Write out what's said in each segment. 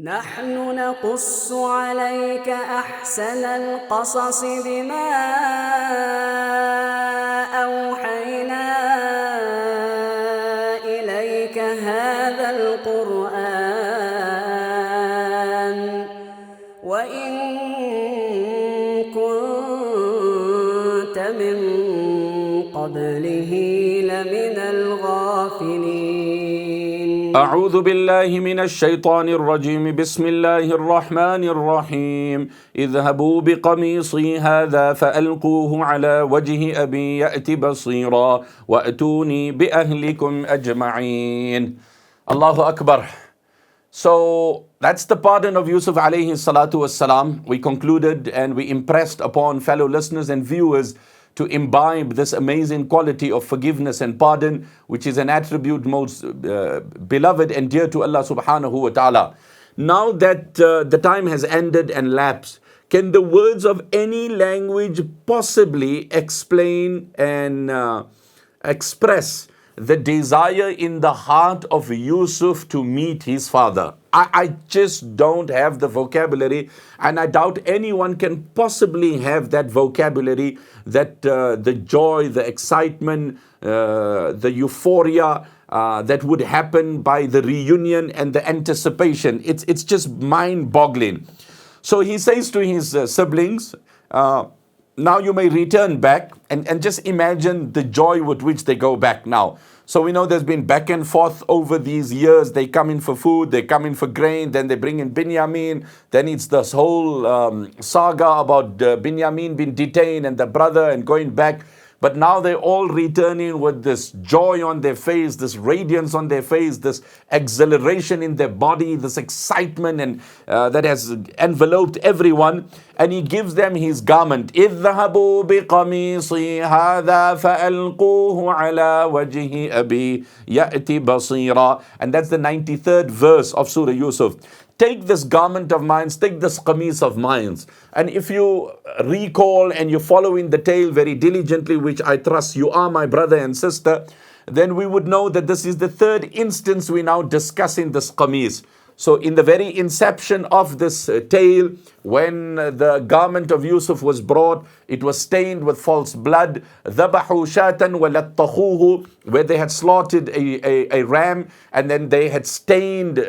نحن نقص عليك أحسن القصص بما أوحينا إليك هذا القرآن وإن كنت من قبله لمن الغافلين. أعوذ بالله من الشيطان الرجيم. بسم الله الرحمن الرحيم. اذهبوا بقميصي هذا فألقوه على وجه أبي يأت بصيرا وأتوني بأهلكم أجمعين. Allahu Akbar. So that's the pardon of Yusuf alayhi salatu wassalam. We concluded and we impressed upon fellow listeners and viewers to imbibe this amazing quality of forgiveness and pardon, which is an attribute most beloved and dear to Allah subhanahu wa ta'ala. Now that the time has ended and lapsed, can the words of any language possibly explain and express the desire in the heart of Yusuf to meet his father? I just don't have the vocabulary, and I doubt anyone can possibly have that vocabulary, that the joy, the excitement, the euphoria that would happen by the reunion and the anticipation. It's just mind-boggling. So he says to his siblings, now you may return back, and just imagine the joy with which they go back now. So we know there's been back and forth over these years. They come in for food, they come in for grain, then they bring in Binyamin. Then it's this whole saga about Binyamin being detained and the brother and going back. But now they're all returning with this joy on their face, this radiance on their face, this exhilaration in their body, this excitement and that has enveloped everyone. And he gives them his garment. اذهبوا بقميصي هذا فألقوه على وجه أبي يأتي بصيرا. And that's the 93rd verse of Surah Yusuf. Take this garment of mine, take this qamis of mine. And if you recall and you follow in the tale very diligently, which I trust you are, my brother and sister, then we would know that this is the third instance we now discussing this qamis. So in the very inception of this tale, when the garment of Yusuf was brought, it was stained with false blood. ذَبَحُوا شَاةً وَلَطَّخُوهُ, where they had slaughtered a ram, and then they had stained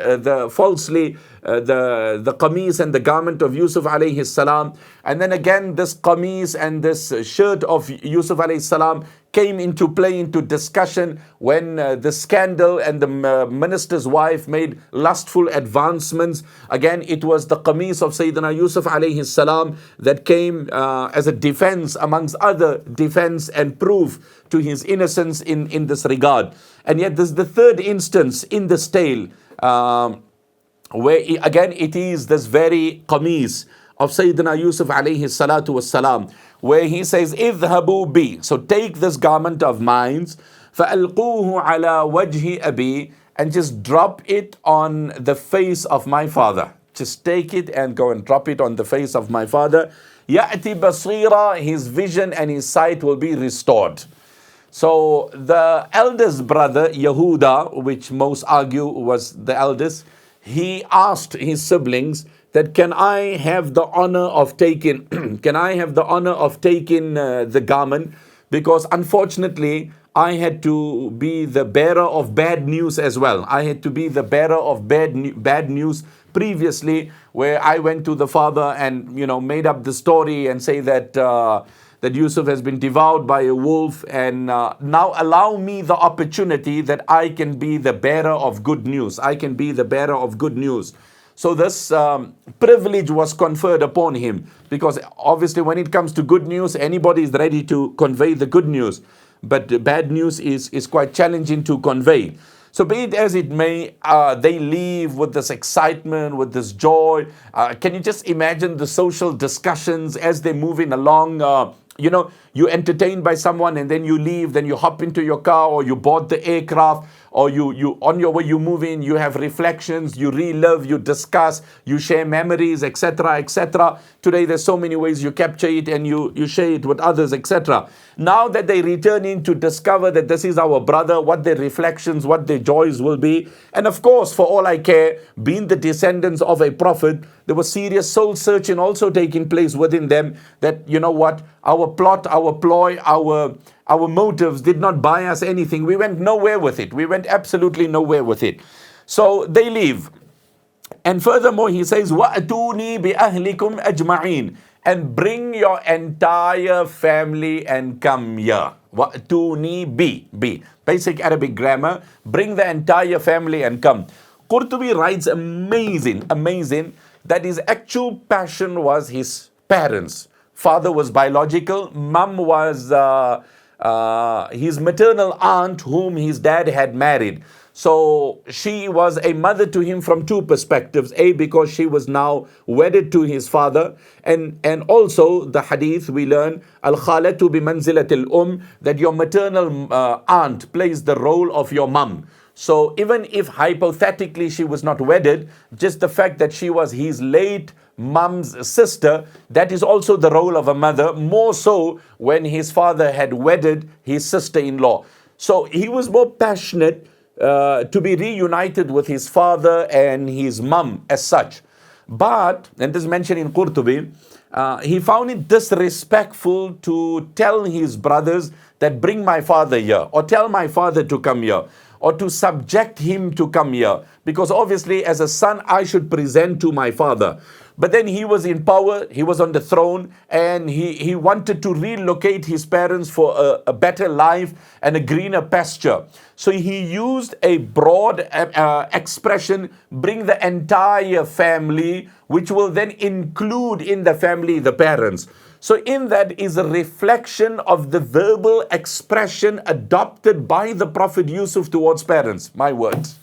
falsely the qamis and the garment of Yusuf alayhi salam. And then again this qamis and this shirt of Yusuf alayhi salam came into play, into discussion, when the scandal and the minister's wife made lustful advancements. Again, it was the qamis of Sayyidina Yusuf alayhi salam that came as a defense amongst other defense and proof to his innocence in this regard. And yet this is the third instance in this tale where again it is this very qamis of Sayyidina Yusuf alayhi salatu wassalam, where he says, اذهبوا بي, so take this garment of mine, فألقوه على وجه أبي, and just drop it on the face of my father. Just take it and go and drop it on the face of my father. يأتي بصيرا, his vision and his sight will be restored. So the eldest brother, Yehuda, which most argue was the eldest, he asked his siblings that, can I have the honor of taking the garment, because unfortunately I had to be the bearer of bad news as well. I had to be the bearer of bad news previously, where I went to the father and made up the story and say that that Yusuf has been devoured by a wolf, and now allow me the opportunity that I can be the bearer of good news. I can be the bearer of good news. So this privilege was conferred upon him, because obviously when it comes to good news, anybody is ready to convey the good news. But the bad news is quite challenging to convey. So be it as it may, they leave with this excitement, with this joy. Can you just imagine the social discussions as they're moving along? you entertained by someone and then you leave, then you hop into your car or you board the aircraft, or you on your way you move in, you have reflections, you relive, you discuss, you share memories, etc., etc. Today there's so many ways you capture it and you share it with others, etc. Now that they return in to discover that this is our brother, what their reflections, what their joys will be. And of course, for all I care, being the descendants of a prophet, there was serious soul searching also taking place within them, that, you know what, our plot, our ploy, our motives did not buy us anything. We went nowhere with it. We went absolutely nowhere with it. So they leave. And furthermore, he says, وَأْتُونِي بِأَهْلِكُمْ أَجْمَعِينَ, and bring your entire family and come here. وَأْتُونِي bi. Basic Arabic grammar. Bring the entire family and come. Qurtubi writes amazing, that his actual passion was his parents. Father was biological. Mum was his maternal aunt whom his dad had married. So she was a mother to him from two perspectives. A, because she was now wedded to his father. And also the hadith we learn, al-khalatu bi manzilatil that your maternal aunt plays the role of your mum. So even if hypothetically she was not wedded, just the fact that she was his late mum's sister, that is also the role of a mother, more so when his father had wedded his sister-in-law. So he was more passionate to be reunited with his father and his mum as such. But, and this is mentioned in Qurtubi, he found it disrespectful to tell his brothers that bring my father here, or tell my father to come here, or to subject him to come here. Because obviously as a son, I should present to my father. But then he was in power, he was on the throne, and he wanted to relocate his parents for a better life and a greener pasture. So he used a broad expression, bring the entire family, which will then include in the family the parents. So in that is a reflection of the verbal expression adopted by the Prophet Yusuf towards parents. My words.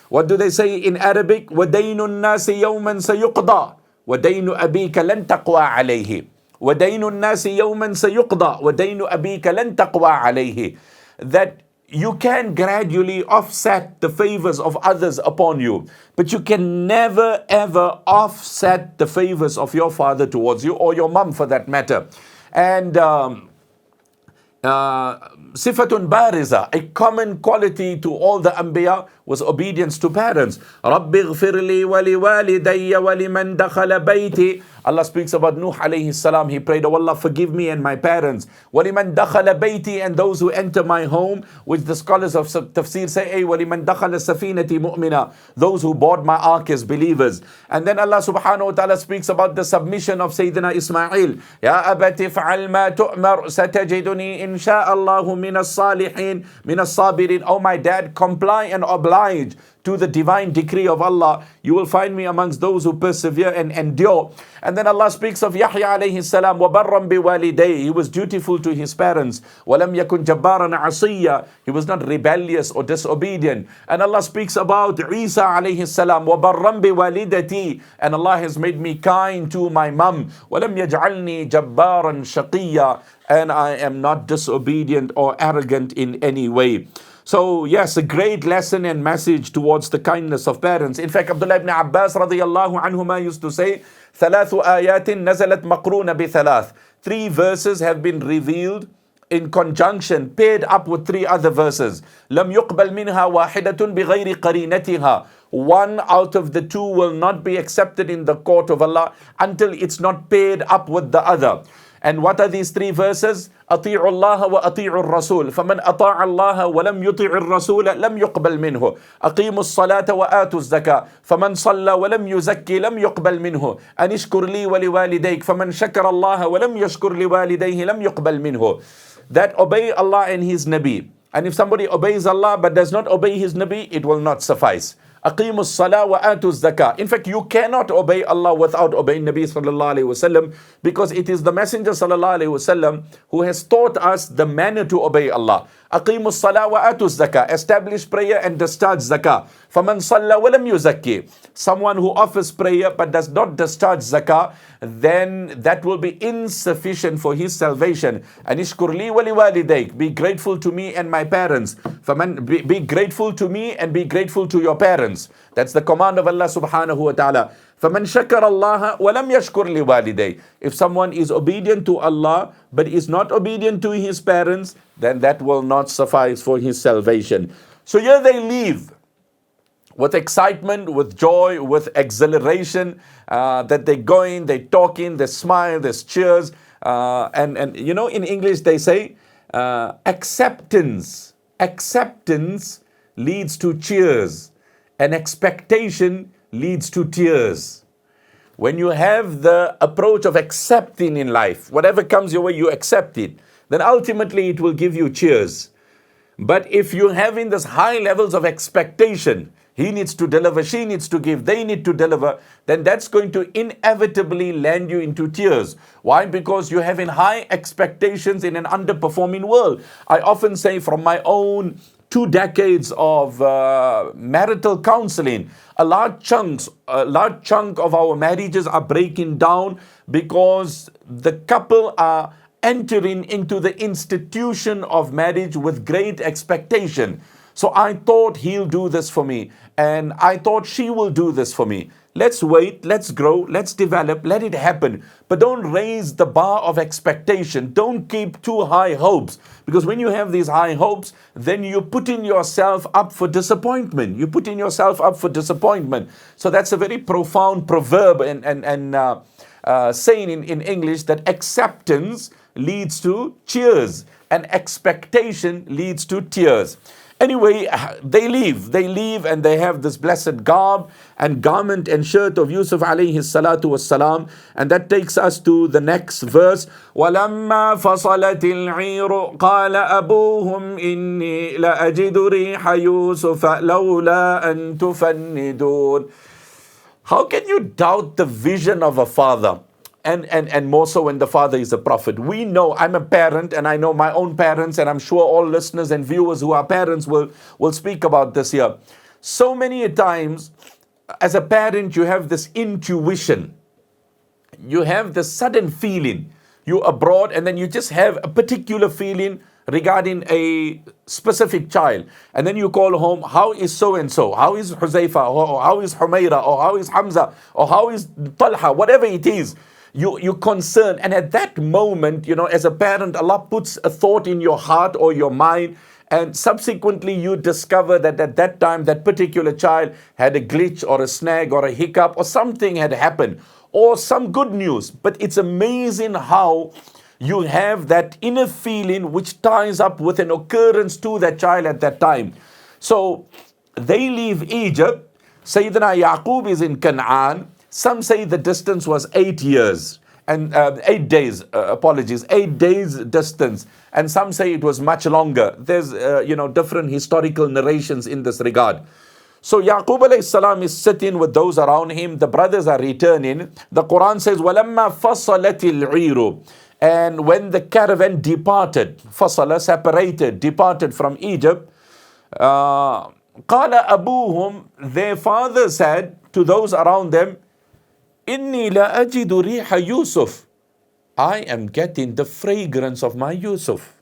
What do they say in Arabic? وَدَيْنُ النَّاسِ يَوْمًا سَيُقْضَى وَدَيْنُ أَبِيكَ لَن تَقْوَى عَلَيْهِ وَدَيْنُ النَّاسِ يَوْمًا سَيُقْضَى وَدَيْنُ أَبِيكَ لَن تَقْوَى عَلَيْهِ. That you can gradually offset the favors of others upon you, but you can never ever offset the favors of your father towards you, or your mum for that matter. And sifatun bariza, a common quality to all the anbiya was obedience to parents. Rabbi ghfirli wa liwalidayya wa liman dakhala bayti. Allah speaks about Nuh alayhi salam. He prayed, oh Allah, forgive me and my parents. Wa liman dakhala bayti, and those who enter my home, which the scholars of tafsir say, hey, wa liman dakhala safinati mu'mina, those who board my ark as believers. And then Allah subhanahu wa ta'ala speaks about the submission of Sayyidina Ismail. Ya abati fa'al ma tu'mar satajiduni insha'Allahu min as-salihin min as-sabirin. Oh my dad, comply and oblige to the divine decree of Allah. You will find me amongst those who persevere and endure. And then Allah speaks of Yahya alayhi salam, وَبَرًّا بِوَالِدَيْهِ. He was dutiful to his parents. وَلَمْ يَكُنْ جَبَّارًا عَصِيًّا. He was not rebellious or disobedient. And Allah speaks about Isa alayhi salam, وَبَرًّا بِوَالِدَتِي. And Allah has made me kind to my mum. وَلَمْ يَجْعَلْنِي جَبَّارًا شَقِيًّا. And I am not disobedient or arrogant in any way. So yes, a great lesson and message towards the kindness of parents. In fact, Abdullah ibn Abbas radiyallahu anhuma used to say, ثلاث آيات نزلت مقرونة بثلاث. 3 verses have been revealed in conjunction, paired up with 3 other verses. لم يقبل منها واحدة بغير قرينتها. 1 out of the 2 will not be accepted in the court of Allah until it's not paired up with the other. And what are these 3 verses? أطيعوا الله وأطيعوا الرسول فمن أطاع الله ولم يطيع الرسول لم يقبل منه أقيموا الصلاة وآتوا الزكاة فمن صلى ولم يزكي لم يقبل منه أن اشكر لي ولوالديك فمن شكر الله ولم يشكر لوالديه لم يقبل منه. That obey Allah and His Nabi. And if somebody obeys Allah but does not obey His Nabi, it will not suffice. أقيموا الصلاة وآتوا الزكاة. In fact, you cannot obey Allah without obeying Nabi sallallahu alayhi wasallam, because it is the Messenger sallallahu alayhi wasallam who has taught us the manner to obey Allah. أقيموا الصلاة وآتوا الزكاة. Establish prayer and discharge zakah. فمن صلى ولم يزكي. Someone who offers prayer but does not discharge zakah, then that will be insufficient for his salvation. And ishkur li wa liwalidayk. Be grateful to me and my parents. Be grateful to me and be grateful to your parents. That's the command of Allah subhanahu wa ta'ala. فَمَنْ شَكَرَ اللَّهَ وَلَمْ يَشْكُرْ لِوَالِدَيْهِ. If someone is obedient to Allah but is not obedient to his parents, then that will not suffice for his salvation. So here they leave with excitement, with joy, with exhilaration, that they're going, they're talking, they smile, there's cheers. And you know, in English they say, acceptance leads to cheers, and expectation leads to tears. When you have the approach of accepting in life, whatever comes your way, you accept it, then ultimately it will give you cheers. But if you're having this high levels of expectation, he needs to deliver, she needs to give, they need to deliver, then that's going to inevitably land you into tears. Why? Because you're having high expectations in an underperforming world. I often say, from my own 2 decades of marital counseling, a large chunk of our marriages are breaking down because the couple are entering into the institution of marriage with great expectation. So I thought he'll do this for me, and I thought she will do this for me. Let's wait, let's grow, let's develop, let it happen. But don't raise the bar of expectation. Don't keep too high hopes. Because when you have these high hopes, then you're putting yourself up for disappointment. You're putting yourself up for disappointment. So that's a very profound proverb and saying in English, that acceptance leads to cheers and expectation leads to tears. Anyway, they leave and they have this blessed garb and garment and shirt of Yusuf alayhi salatu wassalam. And that takes us to the next verse. وَلَمَّا فَصَلَتِ الْعِيرُ قَالَ أَبُوهُمْ إِنِّي لَأَجِدُ رِيحَ يُوسُفَ لَوْلَا أَن تُفَنِّدُونَ. How can you doubt the vision of a father? And more so when the father is a prophet. We know, I'm a parent and I know my own parents, and I'm sure all listeners and viewers who are parents will speak about this here. So many times as a parent, you have this intuition. You have this sudden feeling. You're abroad and then you just have a particular feeling regarding a specific child. And then you call home, how is so-and-so? How is Huzaifa? Or how is Humaira? Or how is Hamza? Or how is Talha? Whatever it is. You're concerned, and at that moment, you know, as a parent, Allah puts a thought in your heart or your mind, and subsequently you discover that at that time, that particular child had a glitch or a snag or a hiccup or something had happened, or some good news. But it's amazing how you have that inner feeling which ties up with an occurrence to that child at that time. So they leave Egypt. Sayyidina Yaqub is in Canaan. Some say the distance was 8 years and 8 days, 8 days distance. And some say it was much longer. There's, different historical narrations in this regard. So Yaqub alayhi salam is sitting with those around him. The brothers are returning. The Quran says, وَلَمَّا فَصَلَتِ الْعِيرُ. And when the caravan departed, separated, departed from Egypt, قَالَ أَبُوهُمْ. Their father said to those around them, Inni la ajidu riha Yusuf. I am getting the fragrance of my Yusuf.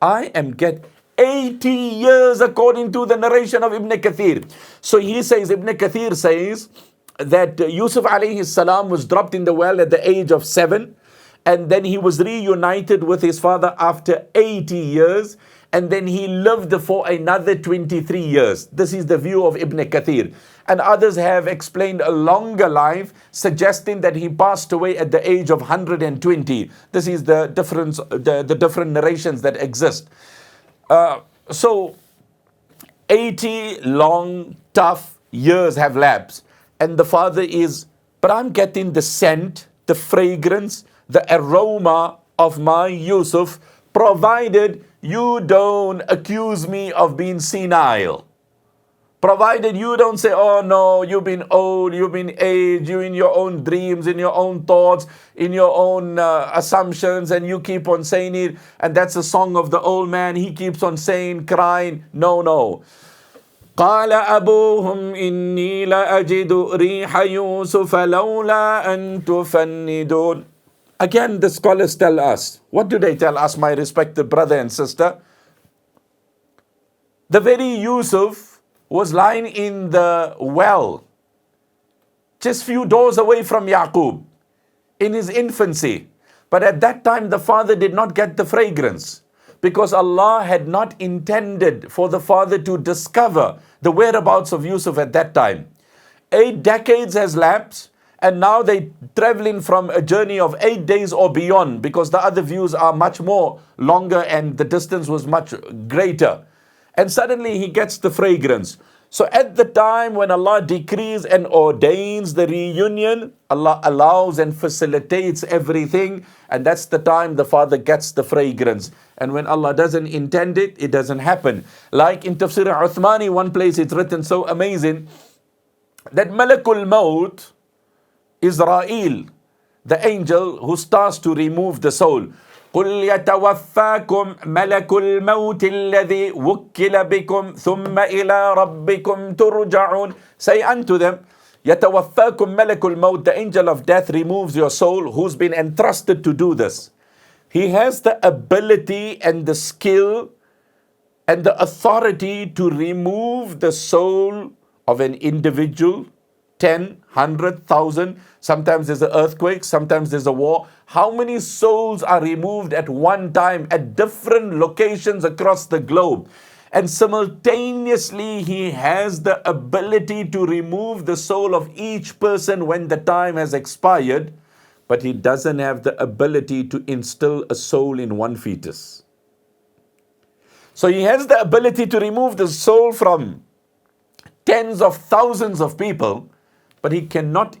I am getting 80 years according to the narration of Ibn Kathir. So he says, Ibn Kathir says that Yusuf alayhi salam was dropped in the well at the age of 7. And then he was reunited with his father after 80 years. And then he lived for another 23 years. This is the view of Ibn Kathir. And others have explained a longer life, suggesting that he passed away at the age of 120. This is the difference, the different narrations that exist. So 80 long, tough years have lapsed. And the father is, but I'm getting the scent, the fragrance, the aroma of my Yusuf, provided you don't accuse me of being senile. Provided you don't say, oh no, you've been old, you've been aged, you in your own dreams, in your own thoughts, in your own assumptions, and you keep on saying it. And that's a song of the old man. He keeps on saying, crying. No, no. قال أبوهم إني لأجد ريح يوسف لولا أن تفندون. Again, the scholars tell us. What do they tell us, my respected brother and sister? The very Yusuf was lying in the well, just few doors away from Yaqub, in his infancy. But at that time, the father did not get the fragrance, because Allah had not intended for the father to discover the whereabouts of Yusuf at that time. 8 decades has lapsed, and now they traveling from a journey of 8 days or beyond, because the other views are much more longer and the distance was much greater. And suddenly he gets the fragrance. So at the time when Allah decrees and ordains the reunion, Allah allows and facilitates everything, and that's the time the father gets the fragrance. And when Allah doesn't intend it, it doesn't happen. Like in Tafsir Uthmani, one place it's written so amazing, that Malakul Maut, Israel, the angel who starts to remove the soul, قل يتوفاكم ملك الموت الذي وكل بكم ثم إلى ربكم ترجعون. Say unto them, يتوفاكم ملك الموت, the angel of death removes your soul, who's been entrusted to do this. He has the ability and the skill and the authority to remove the soul of an individual, 10, 100,000. Sometimes there's an earthquake, sometimes there's a war. How many souls are removed at one time at different locations across the globe? And simultaneously, he has the ability to remove the soul of each person when the time has expired, but he doesn't have the ability to instill a soul in one fetus. So he has the ability to remove the soul from tens of thousands of people, but he cannot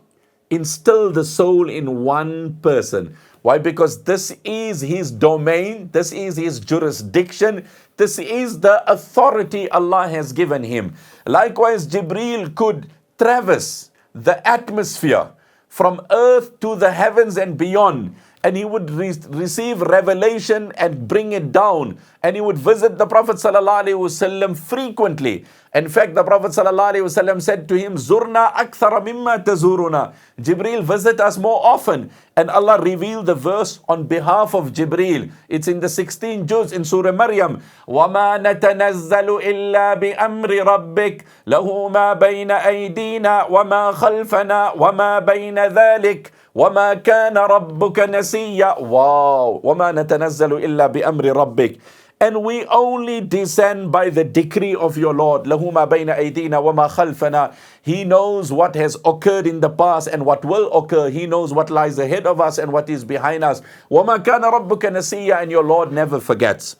instill the soul in one person. Why? Because this is his domain, this is his jurisdiction, this is the authority Allah has given him. Likewise, Jibreel could traverse the atmosphere from earth to the heavens and beyond, and he would receive revelation and bring it down, and he would visit the Prophet ﷺ frequently. In fact, the Prophet ﷺ said to him, Zurna akthara mimma tazuruna. Jibreel, visit us more often. And Allah revealed the verse on behalf of Jibreel. It's in the 16th juz in Surah Maryam. وَمَا نَتَنَزَّلُ إِلَّا بِأَمْرِ رَبِّكَ لَهُ مَا بَيْنَ أَيْدِينَا وَمَا خَلْفَنَا وَمَا بَيْنَ ذَلِكَ وَمَا كَانَ رَبُّكَ نَسِيًّا. Wow. وَمَا نَتَنَزَّلُ إِلَّا بِأَمْرِ رَبِّكَ. And we only descend by the decree of your Lord. لَهُ مَا بَيْنَ أَيْدِينَا وَمَا خَلْفَنَا. He knows what has occurred in the past and what will occur. He knows what lies ahead of us and what is behind us. وَمَا كَانَ رَبُّكَ نَسِيًّا. And your Lord never forgets.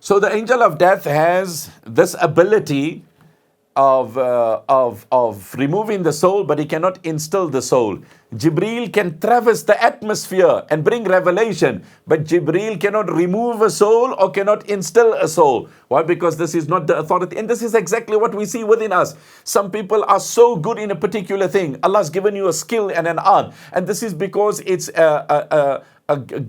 So the angel of death has this ability of removing the soul, but he cannot instill the soul. Jibreel can traverse the atmosphere and bring revelation, but Jibreel cannot remove a soul or cannot instill a soul. Why? Because this is not the authority. And this is exactly what we see within us. Some people are so good in a particular thing. Allah's given you a skill and an art, and this is because it's a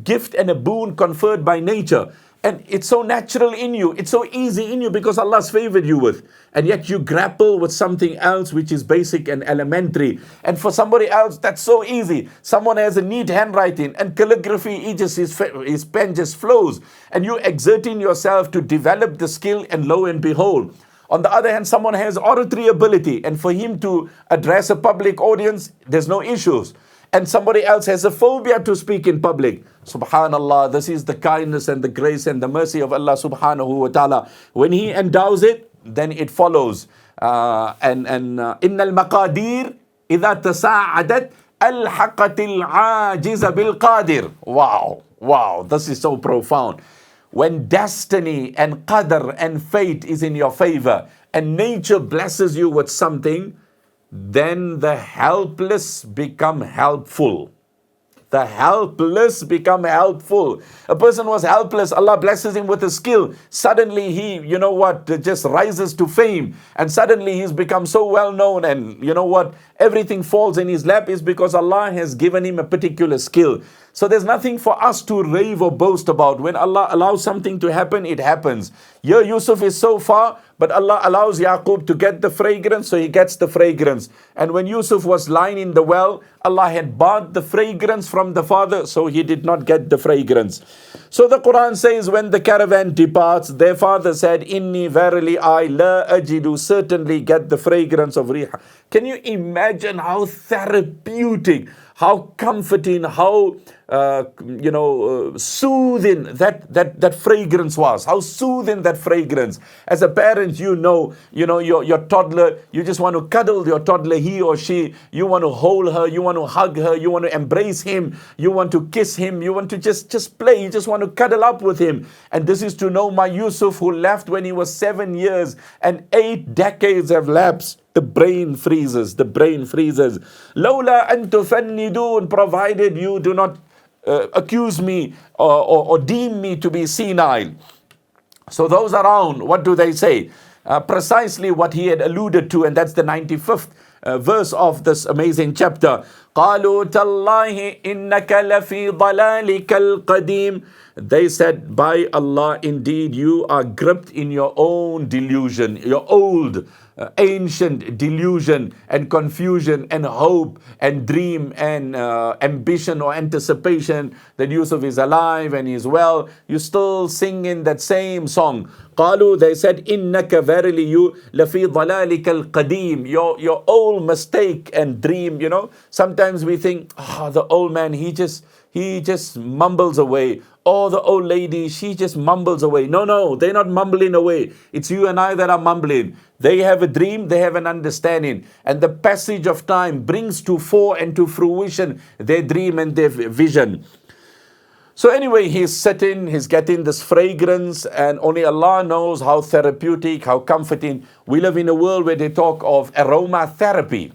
gift and a boon conferred by nature. And it's so natural in you. It's so easy in you because Allah's favored you with. And yet you grapple with something else which is basic and elementary. And for somebody else, that's so easy. Someone has a neat handwriting and calligraphy, his pen just flows. And you're exerting yourself to develop the skill, and lo and behold. On the other hand, someone has oratory ability, and for him to address a public audience, there's no issues. And somebody else has a phobia to speak in public. Subhanallah, this is the kindness and the grace and the mercy of Allah subhanahu wa ta'ala. When He endows it, then it follows. إِنَّ الْمَقَادِيرِ إِذَا تَسَاعَدَتْ أَلْحَقَتِ الْعَاجِزَ بِالْقَادِرِ. Wow, this is so profound. When destiny and qadr and fate is in your favor, and nature blesses you with something, then the helpless become helpful. The helpless become helpful. A person was helpless, Allah blesses him with a skill. Suddenly he, just rises to fame. And suddenly he's become so well known, and everything falls in his lap is because Allah has given him a particular skill. So there's nothing for us to rave or boast about. When Allah allows something to happen, it happens. Here Yusuf is so far, but Allah allows Yaqub to get the fragrance, so he gets the fragrance. And when Yusuf was lying in the well, Allah had barred the fragrance from the father, so he did not get the fragrance. So the Quran says, when the caravan departs, their father said, Inni, verily I, la ajidu, certainly get the fragrance of riha. Can you imagine how therapeutic, how comforting, how soothing that fragrance was? How soothing that fragrance. As a parent, your toddler, you just want to cuddle your toddler, he or she. You want to hold her, you want to hug her, you want to embrace him, you want to kiss him, you want to just play, you just want to cuddle up with him. And this is to know my Yusuf, who left when he was 7 years and 8 decades have lapsed. The brain freezes. Lawla an tufannidun, provided you do not accuse me or deem me to be senile. So those around, what do they say? Precisely what he had alluded to, and that's the 95th verse of this amazing chapter. قَالُوا تَاللَّهِ إِنَّكَ لَفِي ضَلَالِكَ الْقَدِيمِ. They said, by Allah, indeed you are gripped in your own delusion, your old ancient delusion and confusion and hope and dream and ambition or anticipation that Yusuf is alive and is well. You still sing in that same song. قالوا, they said, إِنَّكَ, verily you, لَفِي ضَلَالِكَ الْقَدِيمِ, your old mistake and dream. Sometimes we think, the old man, he just mumbles away. Oh, the old lady, she just mumbles away. No, they're not mumbling away. It's you and I that are mumbling. They have a dream, they have an understanding. And the passage of time brings to fore and to fruition their dream and their vision. So anyway, he's sitting, he's getting this fragrance, and only Allah knows how therapeutic, how comforting. We live in a world where they talk of aromatherapy.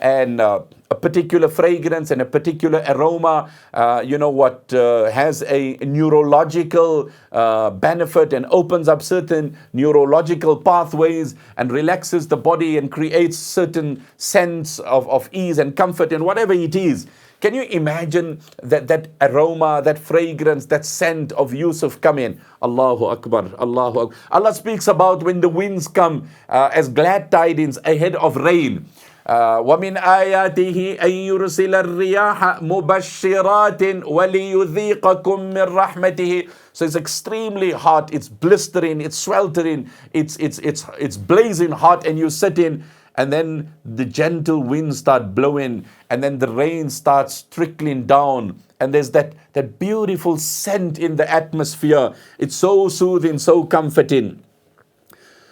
And a particular fragrance and a particular aroma, has a neurological benefit and opens up certain neurological pathways and relaxes the body and creates certain sense of ease and comfort and whatever it is. Can you imagine that aroma, that fragrance, that scent of Yusuf come in? Allahu Akbar, Allahu Akbar. Allah speaks about when the winds come as glad tidings ahead of rain. وَمِنْ آيَاتِهِ أَن يُرْسِلَ الرِّيَاحَ مُبَشِّرَاتٍ وَلِيُذِيقَكُم مِّن رَّحْمَتِهِ. So it's extremely hot, it's blistering, it's sweltering, it's blazing hot, and you sit in, and then the gentle winds start blowing, and then the rain starts trickling down, and there's that beautiful scent in the atmosphere. It's so soothing, so comforting.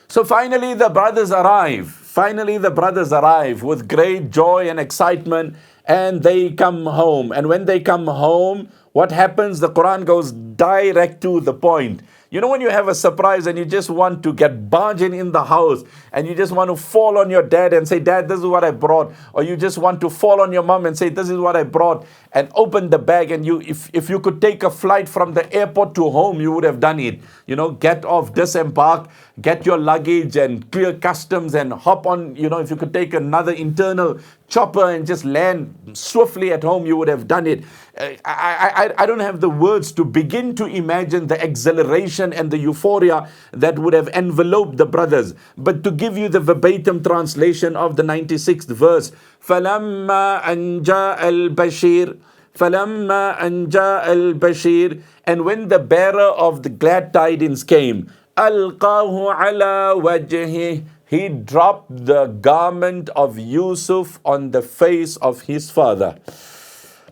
So finally the brothers arrive. With great joy and excitement, and they come home. And when they come home, what happens? The Quran goes direct to the point. You know, when you have a surprise and you just want to get barging in the house and you just want to fall on your dad and say, Dad, this is what I brought. Or you just want to fall on your mom and say, this is what I brought, and open the bag, and if you could take a flight from the airport to home, you would have done it. Get off, disembark, get your luggage and clear customs and hop on, if you could take another internal chopper and just land swiftly at home, you would have done it. I don't have the words to begin to imagine the exhilaration and the euphoria that would have enveloped the brothers. But to give you the verbatim translation of the 96th verse, فَلَمَّا أَنْ جَاءَ الْبَشِيرُ, and when the bearer of the glad tidings came, أَلْقَاهُ عَلَى وَجْهِهِ, he dropped the garment of Yusuf on the face of his father.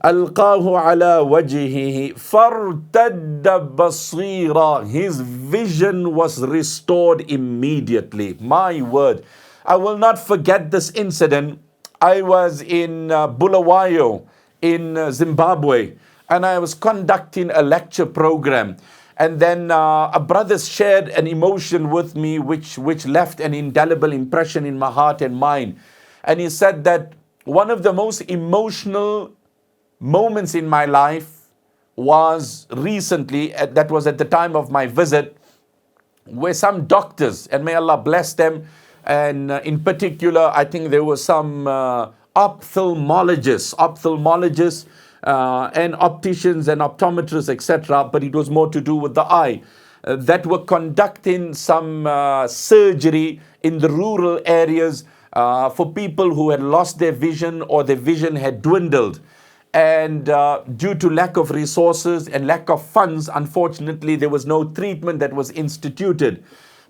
ألقاه على وجهه فارتد بصيرا, his vision was restored immediately. My word, I will not forget this incident. I was in Bulawayo in Zimbabwe, and I was conducting a lecture program. And then a brother shared an emotion with me which left an indelible impression in my heart and mind. And he said that one of the most emotional moments in my life was recently, that was at the time of my visit, where some doctors, and may Allah bless them, and in particular, I think there were some ophthalmologists, and opticians and optometrists, etc., but it was more to do with the eye, that were conducting some surgery in the rural areas for people who had lost their vision or their vision had dwindled. And due to lack of resources and lack of funds, unfortunately, there was no treatment that was instituted.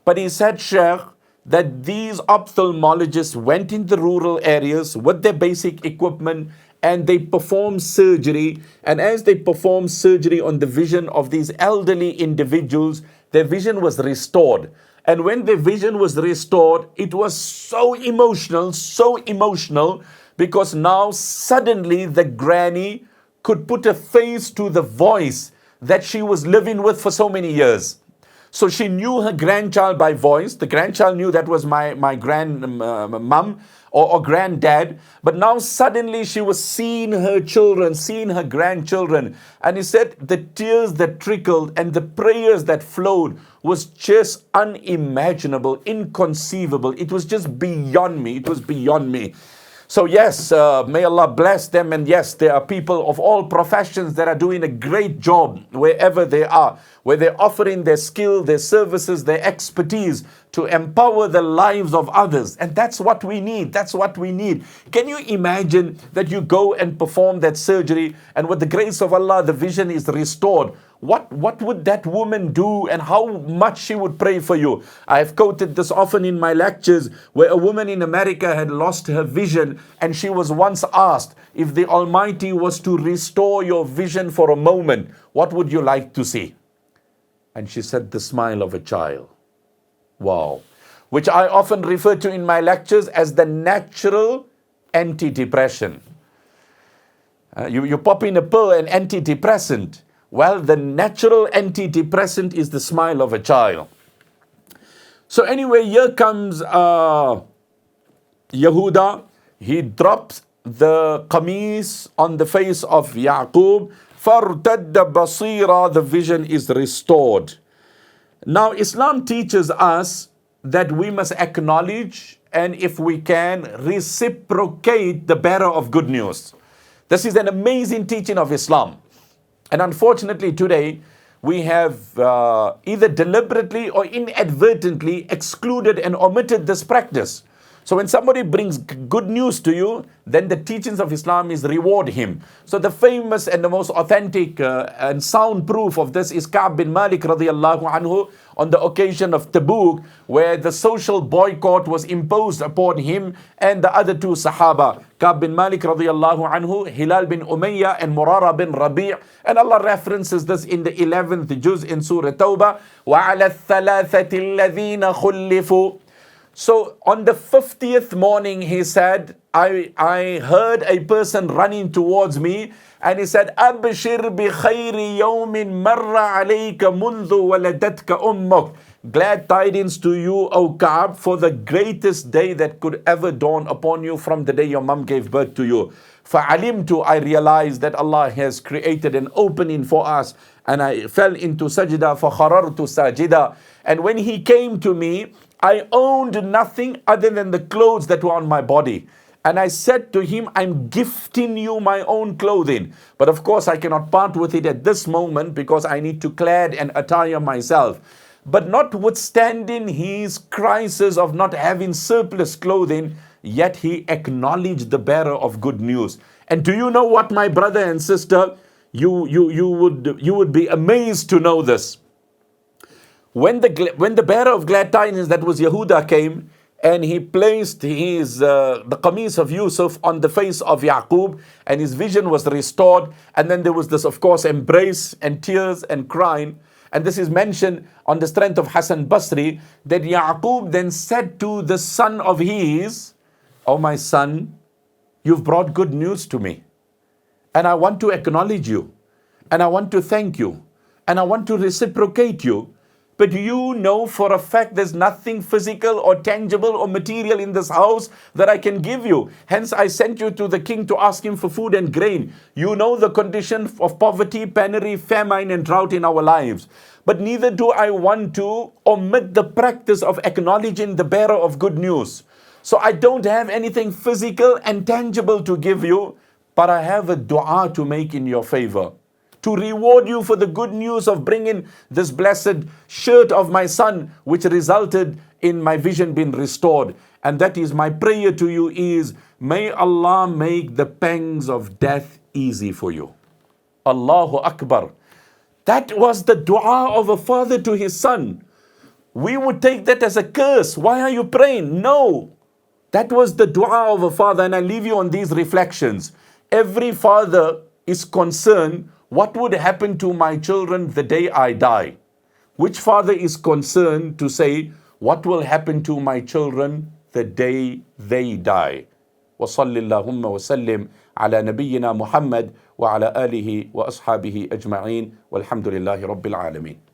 But he said, Sheikh, that these ophthalmologists went in the rural areas with their basic equipment and they performed surgery. And as they performed surgery on the vision of these elderly individuals, their vision was restored. And when their vision was restored, it was so emotional, because now suddenly the granny could put a face to the voice that she was living with for so many years. So she knew her grandchild by voice. The grandchild knew that was my grandmum or granddad. But now suddenly she was seeing her children, seeing her grandchildren. And he said the tears that trickled and the prayers that flowed was just unimaginable, inconceivable. It was just beyond me. It was beyond me. So yes, may Allah bless them. And yes, there are people of all professions that are doing a great job wherever they are, where they're offering their skill, their services, their expertise to empower the lives of others. And that's what we need. That's what we need. Can you imagine that you go and perform that surgery and with the grace of Allah, the vision is restored? What would that woman do and how much she would pray for you? I have quoted this often in my lectures, where a woman in America had lost her vision and she was once asked, if the Almighty was to restore your vision for a moment, what would you like to see? And she said, the smile of a child. Wow. Which I often refer to in my lectures as the natural antidepressant. You pop in a pill, an antidepressant. Well, the natural antidepressant is the smile of a child. So anyway, here comes Yehuda. He drops the qamis on the face of Yaqub. فَارْتَدَّ بَصِيرًا. The vision is restored. Now, Islam teaches us that we must acknowledge and, if we can, reciprocate the bearer of good news. This is an amazing teaching of Islam. And unfortunately today, we have either deliberately or inadvertently excluded and omitted this practice. So when somebody brings good news to you, then the teachings of Islam is reward him. So the famous and the most authentic and sound proof of this is Ka'b bin Malik radiallahu anhu on the occasion of Tabuk, where the social boycott was imposed upon him and the other two Sahaba, Ka'b bin Malik radiallahu anhu, Hilal bin Umayyah and Murara bin Rabi'. And Allah references this in the 11th juz in Surah Tawbah. وَعَلَى الثَّلَاثَةِ الَّذِينَ خُلِّفُوا. So on the 50th morning, he said, I heard a person running towards me, and he said, أَبْشِرْ بِخَيْرِ يَوْمٍ مَرَّ عَلَيْكَ مُنْذُ وَلَدَتْكَ أُمُّكَ. Glad tidings to you, O Ka'b, for the greatest day that could ever dawn upon you from the day your mom gave birth to you. فَعَلِمْتُ. I realized that Allah has created an opening for us, and I fell into sajda. فَخَرَرْتُ سَاجِدًا. And when he came to me, I owned nothing other than the clothes that were on my body. And I said to him, I'm gifting you my own clothing. But of course, I cannot part with it at this moment because I need to clad and attire myself. But notwithstanding his crisis of not having surplus clothing, yet he acknowledged the bearer of good news. And do you know what, my brother and sister? You would be amazed to know this. When the bearer of glad tidings, that was Yehuda, came and he placed his the qamis of Yusuf on the face of Yaqub, and his vision was restored, and then there was this, of course, embrace and tears and crying. And this is mentioned on the strength of Hassan Basri, that Yaqub then said to the son of his, oh my son, you've brought good news to me, and I want to acknowledge you, and I want to thank you, and I want to reciprocate you, but you know for a fact there's nothing physical or tangible or material in this house that I can give you. Hence I sent you to the king to ask him for food and grain. You know the condition of poverty, penury, famine and drought in our lives. But neither do I want to omit the practice of acknowledging the bearer of good news. So I don't have anything physical and tangible to give you, but I have a dua to make in your favor, to reward you for the good news of bringing this blessed shirt of my son, which resulted in my vision being restored. And that is my prayer to you is, may Allah make the pangs of death easy for you. Allahu Akbar. That was the dua of a father to his son. We would take that as a curse. Why are you praying? No. That was the dua of a father. And I leave you on these reflections. Every father is concerned, what would happen to my children the day I die? Which father is concerned to say, what will happen to my children the day they die? وصل اللهم وسلم على نبينا محمد وعلى آله وأصحابه أجمعين والحمد لله رب العالمين.